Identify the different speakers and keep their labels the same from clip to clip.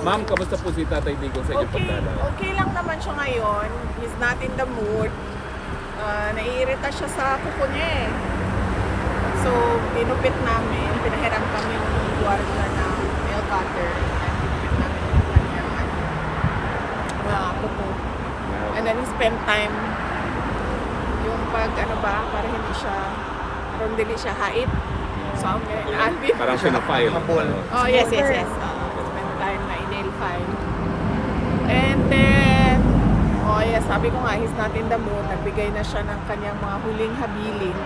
Speaker 1: Ma'am, kamusta po si Tatay Digong sa inyong
Speaker 2: Okay,
Speaker 1: pagdalaw?
Speaker 2: okay lang naman siya ngayon. He's not in the mood. Naiirita siya sa kuko niya eh. So, pinupit namin. Pinahiram kami ng guardia na nail cutter. And pinupit namin yung kanyang kuko. And then he spent time yung para hindi siya hait. So, okay,
Speaker 1: Parang sinafile.
Speaker 2: Oh, yes. Spend time na i-nail file. And then, sabi ko nga, he's not in the mood. Nagbigay na siya ng kanyang mga huling habilin.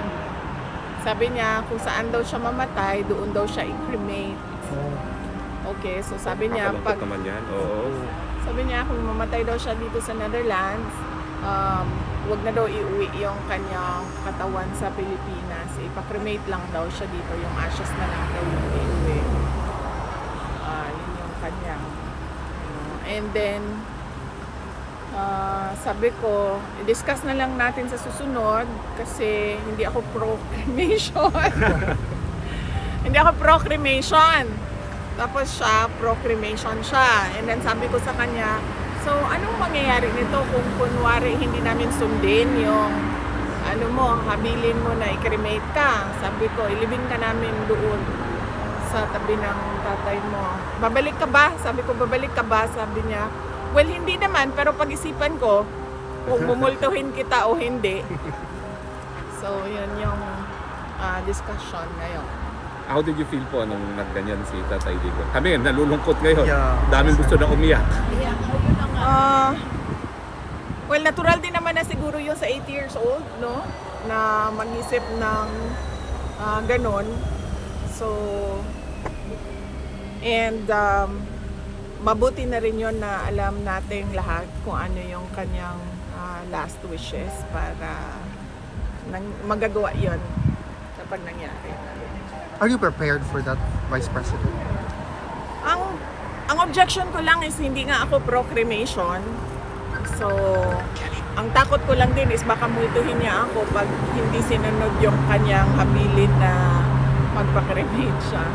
Speaker 2: Sabi niya, kung saan daw siya mamatay, doon daw siya i-cremate. Okay, so sabi niya,
Speaker 1: Kakalungkot naman yan. Oo.
Speaker 2: sabi niya, kung mamatay daw siya dito sa Netherlands, wag na daw iuwi yung kanyang katawan sa Pilipinas. Ipa-cremate lang daw siya dito. Yung ashes na lang daw yung iuwi. Yun yung kanyang. And then, sabi ko, i-discuss na lang natin sa susunod kasi hindi ako pro-cremation. Hindi ako pro-cremation. Tapos siya, pro-cremation siya. And then sabi ko sa kanya, so anong mangyayari nito kung kunwari hindi namin sundin yung habilin mo na i-cremate ka? Sabi ko, ilibing ka namin doon sa tabi ng tatay mo. Babalik ka ba? Sabi ko, babalik ka ba? Sabi niya, well, hindi naman, pero pag-isipan ko kung bumultuhin kita o hindi. So, yun yung discussion ngayon.
Speaker 1: How did you feel po nung nagganyan si Tatay Digong? Kami, nalulungkot ngayon.
Speaker 3: Yeah.
Speaker 1: Daming gusto na umiyak.
Speaker 2: Well, natural din naman na siguro yung sa 8 years old, no? Na mag-isip ng ganon. So, and mabuti na rin yun na alam nating lahat kung ano yung kanyang last wishes para magagawa yun kapag nangyari.
Speaker 3: Are you prepared for that, Vice President?
Speaker 2: Ang objection ko lang is hindi nga ako pro-cremation. So, ang takot ko lang din is baka multuhin niya ako pag hindi sinunod yung kanyang habilin na magpa-cremate siya.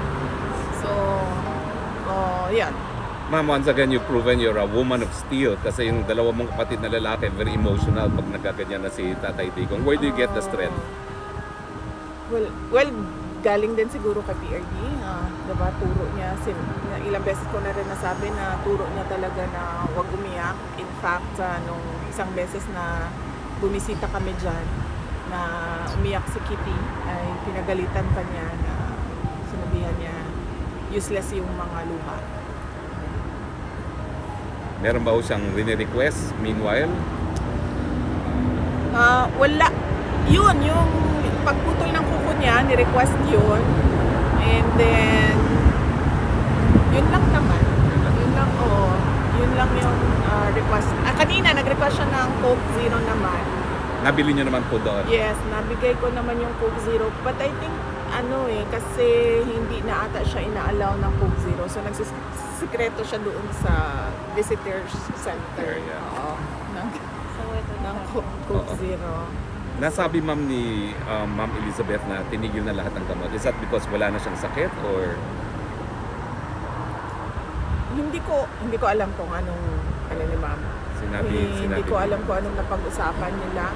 Speaker 2: So, yan.
Speaker 1: Ma'am, once again, you've proven you're a woman of steel kasi yung dalawa mong kapatid na lalaki, very emotional pag nagkaganyan na si Tatay Digong. Where do you get the strength?
Speaker 2: Well, galing din siguro kay PRD. Diba, turo niya, ilang beses ko na rin nasabi na turo niya talaga na huwag umiyak. In fact, nung isang beses na bumisita kami dyan, na umiyak si Kitty, ay pinagalitan pa niya na sinabihan niya useless yung mga luha.
Speaker 1: Meron ba ho siyang rene-request meanwhile?
Speaker 2: Wala. Yun, yung pagputol ng kuko niya, ni-request yun. And then, yun lang naman. Yun lang yung request. Kanina, nag-request siya ng Coke Zero naman.
Speaker 1: Nabili niyo naman po doon?
Speaker 2: Yes, nabigay ko naman yung Coke Zero. But I think, kasi hindi na ata siya ina-allow ng Coke Zero. So, nagsisikreto siya doon sa visitors center.
Speaker 1: Yeah.
Speaker 2: Oo. Ng Coke Zero.
Speaker 1: Nasabi ma'am ni Ma'am Elizabeth na tinigil na lahat ng gamot. Is that because wala na siyang sakit or?
Speaker 2: Hindi ko alam kung anong ni ma'am. Hindi ko alam kung anong napag-usapan nila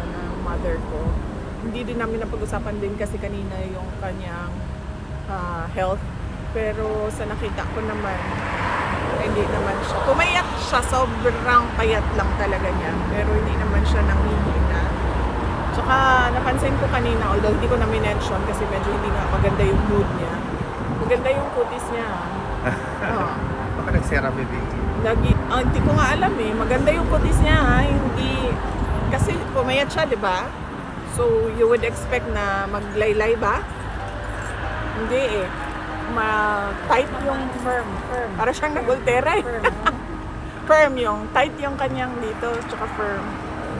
Speaker 2: ng mother ko. Hindi din namin napag-usapan din kasi kanina yung kanyang health. Pero sa nakita ko naman, hindi naman siya. Pumayat siya, sobrang payat lang talaga niya. Pero hindi naman siya nanghihina. Tsaka napansin ko kanina, although hindi ko na minention kasi medyo hindi nga maganda yung mood niya. Maganda yung kutis niya.
Speaker 3: Baka nag-CeraVe.
Speaker 2: Hindi ko nga alam eh. Maganda yung kutis niya ha. Hindi, kasi pumayat siya, di ba? So, you would expect na maglaylay ba? Hindi eh. Tight yung firm. Para siyang nag-ultera eh. Firm yung, tight yung kanyang dito, tsaka firm.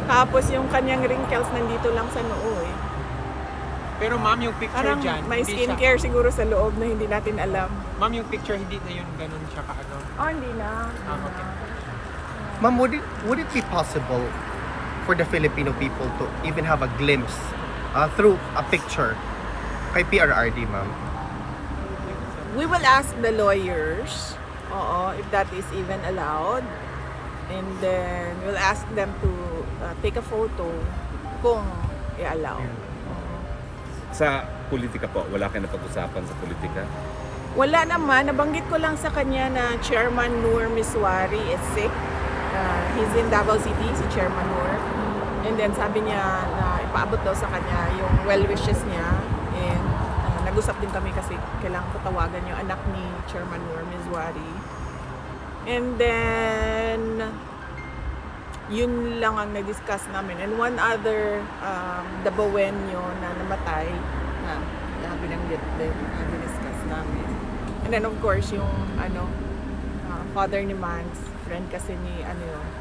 Speaker 2: Tapos yung kanyang wrinkles nandito lang sa noo eh.
Speaker 4: Pero ma'am, yung picture
Speaker 2: Parang
Speaker 4: dyan,
Speaker 2: may
Speaker 4: hindi
Speaker 2: skincare siguro sa loob na hindi natin alam.
Speaker 4: Ma'am, yung picture hindi na yun ganun siya kaano.
Speaker 2: Hindi na.
Speaker 4: Okay.
Speaker 3: Ma'am, would it be possible for the Filipino people to even have a glimpse through a picture kay PRRD, ma'am?
Speaker 2: We will ask the lawyers Oo, if that is even allowed. And then we'll ask them to take a photo kung i-allow.
Speaker 1: Sa politika po, wala kayo napag-usapan sa politika?
Speaker 2: Wala naman, nabanggit ko lang sa kanya na Chairman Noor Miswari is sick. He's in Davao City, si Chairman Noor. And then sabi niya na ipaabot daw sa kanya yung well wishes niya. And nag-usap din kami kasi kailangan ko tawagan yung anak ni Chairman Noor Miswari. And then, yun lang ang nag-discuss namin. And one other, Dabawenyo na namatay, na binanggit din, na discuss namin. And then of course, yung father ni Mans, friend kasi ni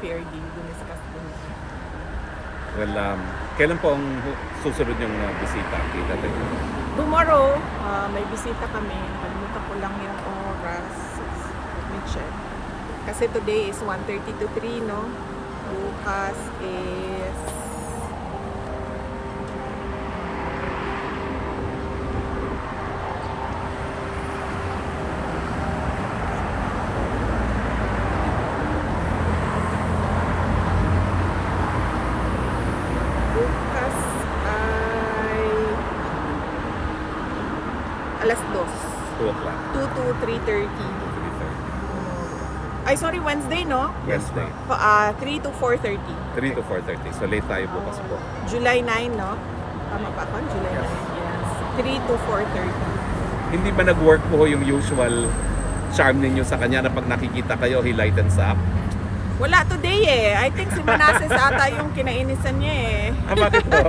Speaker 2: PRD, discuss din.
Speaker 1: Well, kailan po ang susunod yung bisita kay Tatay?
Speaker 2: Tomorrow, may bisita kami. Nakalimutan ko lang yung oras. Let me check. Kasi today is 1:30 to 3, no? Bukas is... Bukas ay... alas 2.
Speaker 1: 2 o'clock.
Speaker 2: 2 to 3:30. Ay, sorry, Wednesday, no?
Speaker 1: Wednesday.
Speaker 2: 3 to 4:30.
Speaker 1: 3 to 4:30. So late tayo bukas po.
Speaker 2: July 9, no? Tama ba ako? July 9, yes. 3 to 4:30.
Speaker 1: Hindi ba nag-work po yung usual charm ninyo sa kanya na pag nakikita kayo, he lightens up?
Speaker 2: Wala today eh. I think si Manasseh ata yung kinainisan niya eh.
Speaker 1: Bakit po?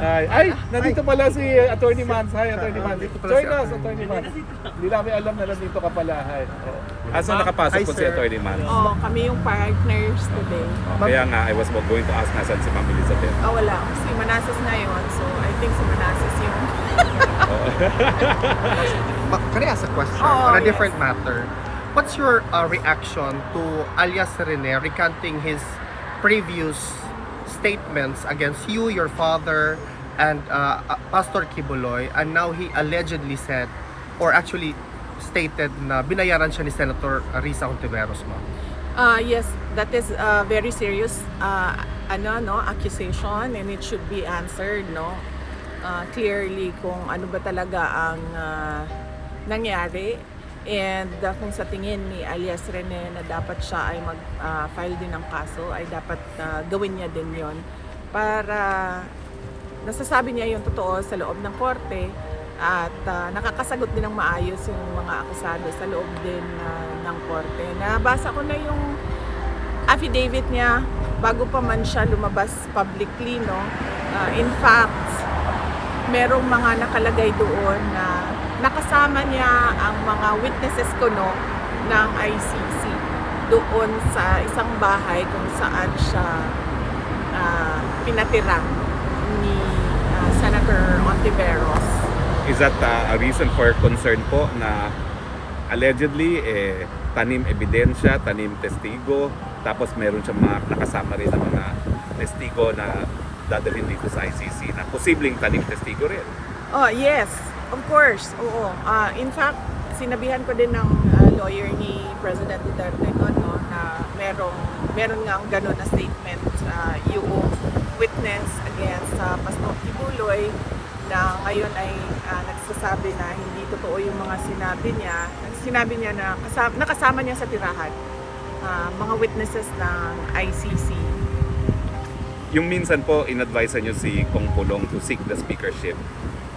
Speaker 1: Ay, nandito pala si Attorney Mans. Hi, Attorney Mans. Join us, Attorney Mans. Hindi namin alam na nandito ka pala. Hi. Asa nakapasok
Speaker 3: Hi,
Speaker 1: po si
Speaker 3: sir.
Speaker 1: Attorney Mans?
Speaker 2: Oo, kami yung partners today.
Speaker 1: Kaya nga, I was going to ask nasan si Ma'am Elizabeth.
Speaker 2: Wala. Si Manasseh na yun. So, I think si Manasseh yung...
Speaker 3: Can I ask a question
Speaker 2: Oh,
Speaker 3: on a
Speaker 2: yes.
Speaker 3: different matter? What's your reaction to alias Rene recanting his previous statements against you, your father, and Pastor Kibuloy, and now he allegedly said, or actually stated na binayaran siya ni Senator Risa Hontiveros, ma'am?
Speaker 2: Yes, that is a very serious accusation, and it should be answered, no? Clearly kung ano ba talaga ang nangyari, and kung sa tingin ni alias Rene na dapat siya ay mag-file din ng kaso, ay dapat gawin niya din yon para nasasabi niya yung totoo sa loob ng korte at nakakasagot din ng maayos yung mga akusado sa loob din ng korte. Nabasa ko na yung affidavit niya bago pa man siya lumabas publicly, no? In fact, merong mga nakalagay doon na nakasama niya ang mga witnesses ko, no, ng ICC doon sa isang bahay kung saan siya pinatira ni Senator Hontiveros.
Speaker 1: Is that a reason for concern po na allegedly tanim ebidensya, tanim testigo, tapos meron siyang mga nakasama rin ng mga testigo na dadalhin dito sa ICC na posibleng tanim testigo rin?
Speaker 2: Oh, yes. Of course, oo. In fact, sinabihan ko din ng lawyer ni President Duterte no, na meron nga ganun na statement yung witness against Pastor Kibuloy na ngayon ay nagsasabi na hindi totoo yung mga sinabi niya. Sinabi niya na nakasama niya sa tirahan mga witnesses ng ICC.
Speaker 1: Yung minsan po, in-advise niyo si Kong Pulong to seek the speakership.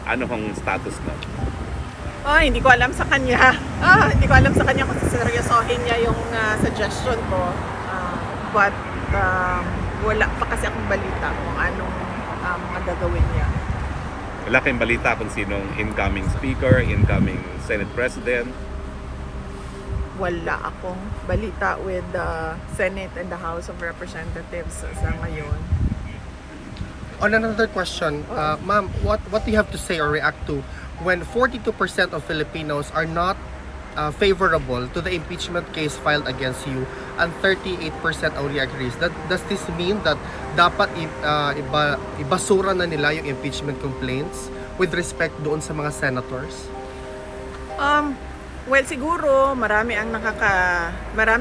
Speaker 1: Ano hong status nun?
Speaker 2: Hindi ko alam sa kanya. Hindi ko alam sa kanya kung seryosohin niya yung suggestion ko. But wala pa kasi akong balita kung anong mga gagawin niya.
Speaker 1: Wala kayong balita kung sinong incoming speaker, incoming Senate President?
Speaker 2: Wala akong balita with the Senate and the House of Representatives sa ngayon.
Speaker 3: On another question, ma'am, what do you have to say or react to when 42% of Filipinos are not favorable to the impeachment case filed against you and 38% only agrees? Does this mean that dapat ibasura na nila yung impeachment complaints with respect doon sa mga senators?
Speaker 2: Well, siguro marami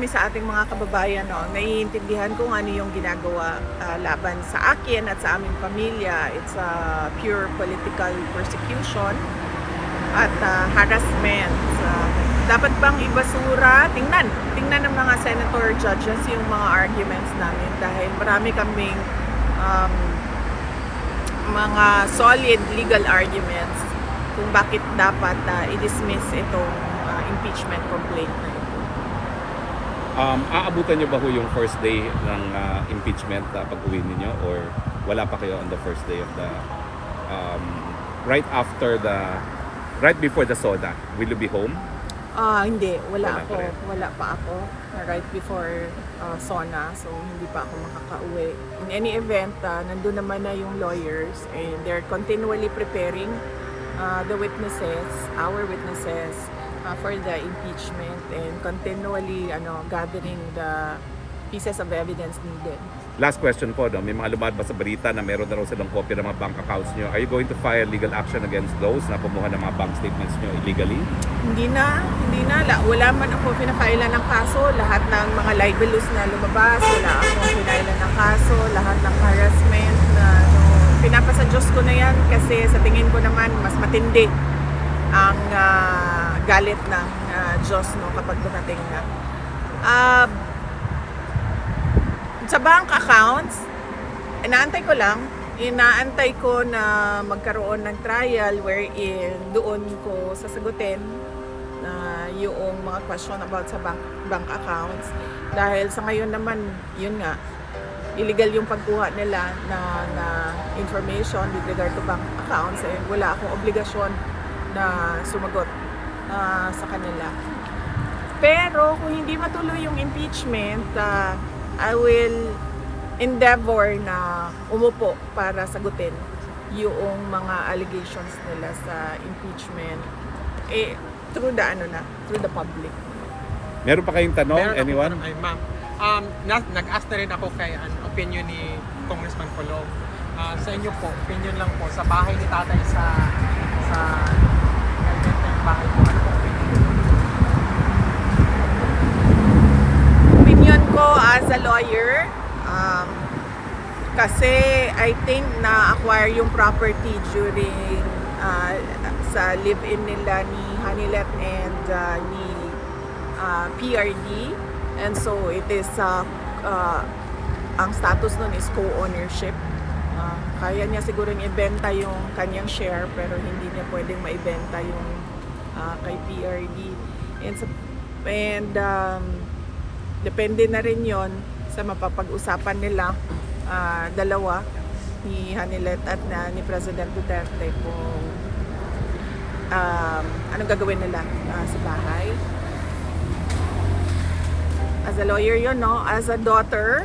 Speaker 2: sa ating mga kababayan naiintindihan kung ano yung ginagawa laban sa akin at sa aming pamilya. It's a pure political persecution at harassment. Dapat bang ibasura? Tingnan ng mga senator judges yung mga arguments namin dahil marami kaming mga solid legal arguments kung bakit dapat i-dismiss itong impeachment complaint na ito.
Speaker 1: Aabutan niyo ba ho yung first day ng impeachment pag-uwi ninyo, or wala pa kayo on the first day of the right before the SODA? Will you be home?
Speaker 2: Hindi,
Speaker 1: Wala pa rin.
Speaker 2: wala pa ako right before SONA, so hindi pa ako makakauwi. In any event, nandun naman na yung lawyers and they're continually preparing our witnesses for the impeachment and continually gathering the pieces of evidence needed.
Speaker 1: Last question po, may mga lumalabas sa balita na meron na raw silang copy ng mga bank accounts nyo. Are you going to file legal action against those na kumuha ng mga bank statements nyo illegally?
Speaker 2: Hindi na. Wala man ako pinafailan ng kaso. Lahat ng mga libelous na lumabas, wala akong pinailan ng kaso. Lahat ng harassment na pinapasa Diyos ko na yan kasi sa tingin ko naman mas matindi ang galit ng Diyos kapag dumating na. Sa bank accounts, inaantay ko na magkaroon ng trial wherein doon ko sasagutin yung mga question about sa bank accounts. Dahil sa ngayon naman, yun nga, illegal yung pagkuha nila na information with regard to bank accounts and wala akong obligasyon na sumagot sa kanila. Pero kung hindi matuloy yung impeachment, I will endeavor na umupo para sagutin yung mga allegations nila sa impeachment through the public.
Speaker 1: Meron pa kayong tanong?
Speaker 4: Meron ako
Speaker 1: Anyone?
Speaker 4: tanong. Ay, ma'am, nag-ask na rin ako kay opinion ni Congressman Colom. Sa inyo po, opinion lang po, sa bahay ni tatay sa yung bahay po, ano po opinion?
Speaker 2: Opinion ko as a lawyer, kasi I think na-acquire yung property during sa live-in nila ni Hanilet and ni PRD, and so it is ang status nun is co-ownership. Kaya niya siguro ibenta yung kanyang share pero hindi niya pwedeng maibenta yung kay PRD, and depende na rin yon sa mapapag-usapan nila dalawa ni Hanilet at ni President Duterte kung anong gagawin nila sa bahay. As a lawyer yun, no? As a daughter,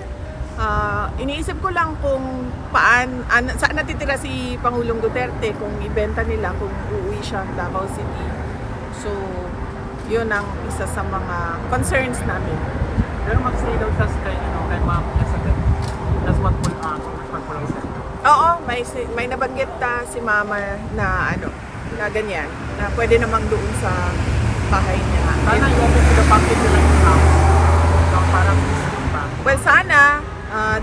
Speaker 2: iniisip ko lang kung saan natitira si Pangulong Duterte kung ibenta nila, kung uuwi siya ng Davao City. So, yun ang isa sa mga concerns namin.
Speaker 4: Pero mag-stay daw siya kay ma'am Elizabeth. That's what Congressman Colom said.
Speaker 2: Oo, may nabanggit si Mama na na ganyan, na pwede namang doon sa bahay niya.
Speaker 4: Sana i-open to the public nila yung house. Parang peaceful ba?
Speaker 2: Well, sana,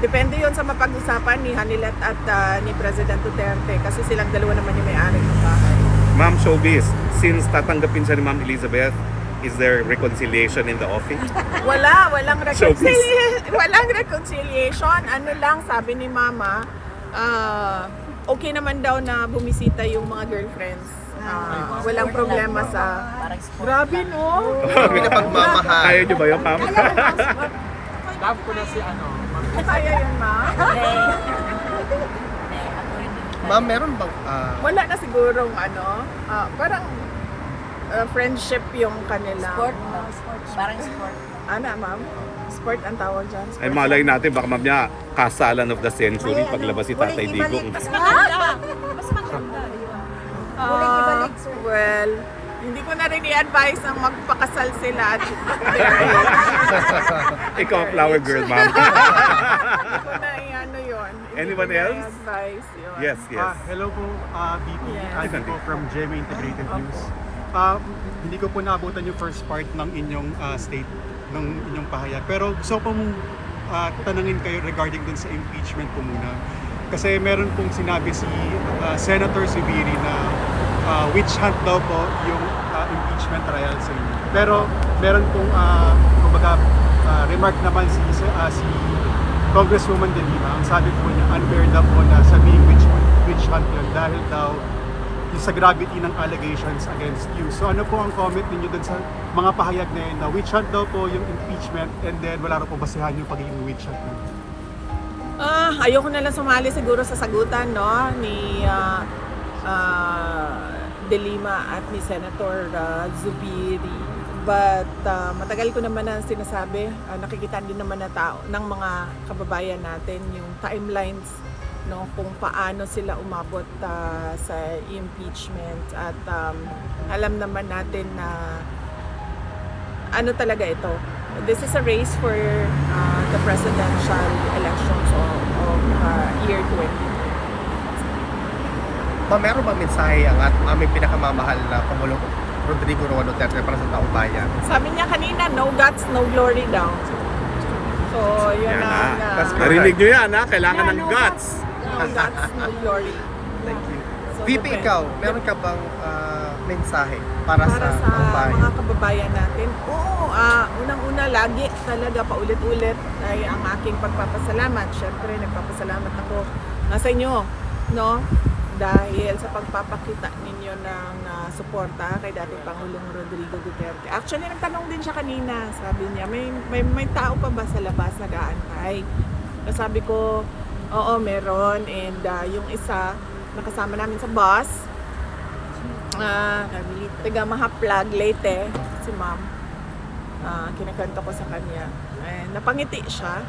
Speaker 2: depende yon sa mapag-usapan ni Hanilet at ni President Duterte kasi silang dalawa naman yung may-ari ng bahay.
Speaker 1: Ma'am Showbiz, since tatanggapin siya ni Ma'am Elizabeth, is there reconciliation in the office?
Speaker 2: Walang
Speaker 1: Showbiz.
Speaker 2: walang reconciliation. Ano lang, sabi ni Mama, okay naman daw na bumisita yung mga girlfriends. Walang problema sa... Grabe, no?
Speaker 3: Pinapagmamahal.
Speaker 1: Kaya niyo ba yun, Ma'am?
Speaker 4: Love ko na si ma'am.
Speaker 2: Kaya yun, Ma?
Speaker 3: Ma'am, meron bang
Speaker 2: Wala na sigurong parang friendship yung kanila.
Speaker 5: Sport, no? Sport. Parang sport.
Speaker 2: Ma'am? Sport ang tawag dyan. Sport.
Speaker 1: Ay malay natin, baka Ma'am niya, kasalan of the century paglabas si Tatay Digong.
Speaker 5: Mas maganda. Mas maganda.
Speaker 2: Well, hindi ko na rin i-advise ang magpakasal sila at
Speaker 1: Ikaw, flower girl, Ma'am.
Speaker 2: hindi ko na yun. Hindi
Speaker 1: Anyone
Speaker 2: ko na
Speaker 1: else?
Speaker 2: i-advise yun.
Speaker 1: Yes, yes.
Speaker 6: Hello po, VP.
Speaker 2: Yes.
Speaker 6: Andy po from GMA Integrated News. Hindi ko po naabutan yung first part ng inyong state, ng inyong pahayag. Pero gusto ko pong tanungin kayo regarding dun sa impeachment po muna. Kasi meron pong sinabi si Senator Zubiri na witch hunt daw po yung impeachment trial sa inyo. Pero meron pong kumbaga, remark naman si Congresswoman De Lima. Ang sabi po niya, unfair daw po na sabihing witch hunt yun dahil daw yung sa gravity ng allegations against you. So ano po ang comment ninyo dun sa mga pahayag na yun na witch hunt daw po yung impeachment and then wala rin po basihan yung pagiging witch hunt na?
Speaker 2: Ayoko na lang sumali siguro sa sagutan, no, ni De Lima at ni Senator Zubiri. But matagal ko naman na sinasabi, nakikita din naman na tao ng mga kababayan natin yung timelines, no, kung paano sila umabot sa impeachment at alam naman natin na ano talaga ito. This is a race for the presidential elections of year 2020.
Speaker 3: Meron ba mensahe ang aming pinakamamahal na Pangulong Rodrigo Roa Duterte para sa taong bayan?
Speaker 2: Sabi niya kanina, no guts, no glory daw. So, yun
Speaker 1: Yan
Speaker 2: ang
Speaker 1: na. Narinig nyo yan, ha? Kailangan ng guts.
Speaker 2: no guts, no glory.
Speaker 3: Thank you.
Speaker 2: So,
Speaker 3: VP,
Speaker 2: depende.
Speaker 3: ikaw, meron ka bang mensahe para sa taong bayan?
Speaker 2: mga kababayan natin. Oo, unang-una lagi talaga paulit-ulit ay ang aking pagpapasalamat. Siyempre, nagpapasalamat ako sa inyo, no? Dahil sa pagpapakita ninyo ng suporta kay dating Pangulong Rodrigo Duterte. Actually, nagtanong din siya kanina. Sabi niya, may tao pa ba sa labas nag-aantay? Sabi ko, oo, meron. And yung isa, nakasama namin sa bus, taga Mahaplag, Leyte, si ma'am. Kinakanta ko sa kanya. Napangiti siya.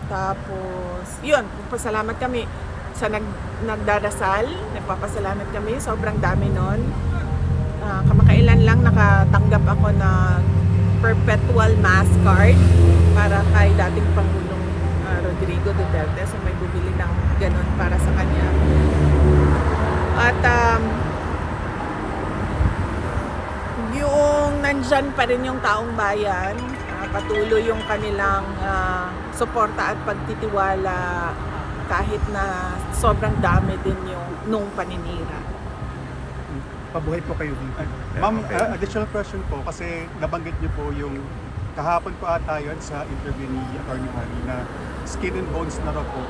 Speaker 2: Tapos, yun, pasalamat kami sa nagdarasal, nagpapasalamat kami, sobrang dami nun. Kamakailan lang nakatanggap ako ng perpetual mass card para kay dating Pangulong Rodrigo Duterte. So may bumili ng ganun para sa kanya. At yung nandyan pa rin yung taong bayan, patuloy yung kanilang suporta at pagtitiwala kahit na sobrang dami din yung nung paninira.
Speaker 3: Pabuhay po kayo dito.
Speaker 6: Ma'am,
Speaker 1: Okay.
Speaker 6: additional question po kasi nabanggit niyo po yung kahapon po ata yun sa interview ni Atty. Harry na skin and bones na raw po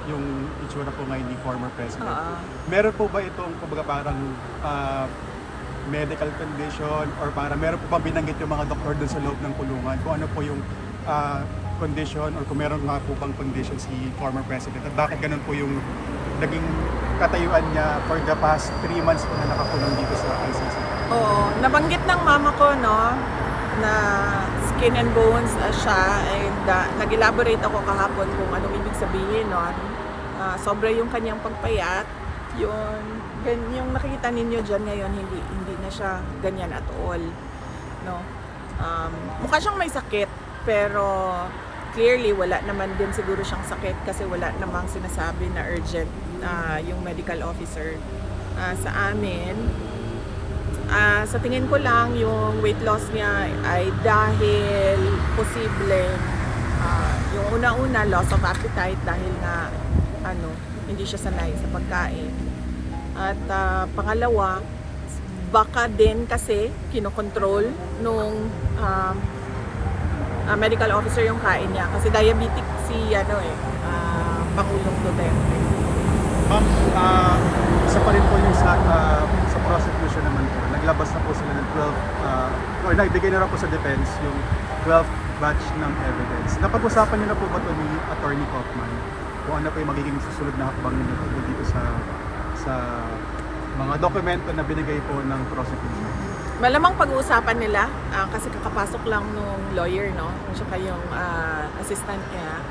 Speaker 6: yung itsura po ngayon ni former president. Meron po ba itong kumbaga parang medical condition or para meron po bang binanggit yung mga doktor dun sa loob ng kulungan kung ano po yung condition or kung meron nga po bang condition si former president at bakit ganun po yung naging katayuan niya for the past 3 months po na nakakulong dito sa ICC?
Speaker 2: Oo, nabanggit ng mama ko, no, na skin and bones siya and nag-elaborate ako kahapon kung anong ibig sabihin nun. Sobra yung kanyang pagpayat, yung nakikita ninyo dyan ngayon, hindi na siya ganyan at all, no. Mukha siyang may sakit, pero clearly wala naman din siguro siyang sakit kasi wala namang sinasabi na urgent yung medical officer sa amin. Sa tingin ko lang yung weight loss niya ay dahil posible yung una-una loss of appetite dahil nga hindi siya sanay sa pagkain. At pangalawa, baka din kasi kinokontrol nung medical officer yung kain niya kasi diabetic si Pangulong Duterte.
Speaker 6: Ma'am, isa pa rin po yung sa prosecution naman po. Naglabas na po sila ng 12, or nagbigay na rin po sa defense yung 12th batch ng evidence. Napag-usapan niyo na po ba ito ni Atty. Kaufman? Kung ano po yung magiging susunod na hakbang ninyo tungkol dito sa mga dokumento na binigay po ng prosecution?
Speaker 2: Malamang pag-uusapan nila kasi kakapasok lang nung lawyer, no? Tsaka yung assistant niya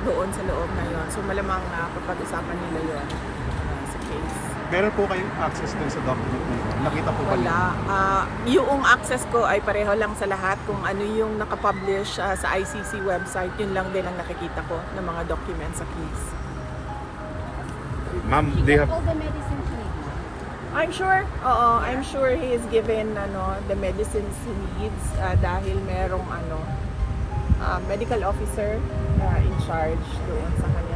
Speaker 2: doon sa loob na yon. So malamang papag-usapan nila yon sa case.
Speaker 6: Meron po kayong access din sa document na yun? Nakita po ba
Speaker 2: Wala. Yung access ko ay pareho lang sa lahat. Kung ano yung nakapublish sa ICC website, yun lang din ang nakikita ko ng mga documents sa case.
Speaker 1: Ma'am, do you have...
Speaker 5: All the medicine she needs.
Speaker 2: I'm sure, I'm sure he is given the medicines he needs dahil merong medical officer in charge doon sa kanya.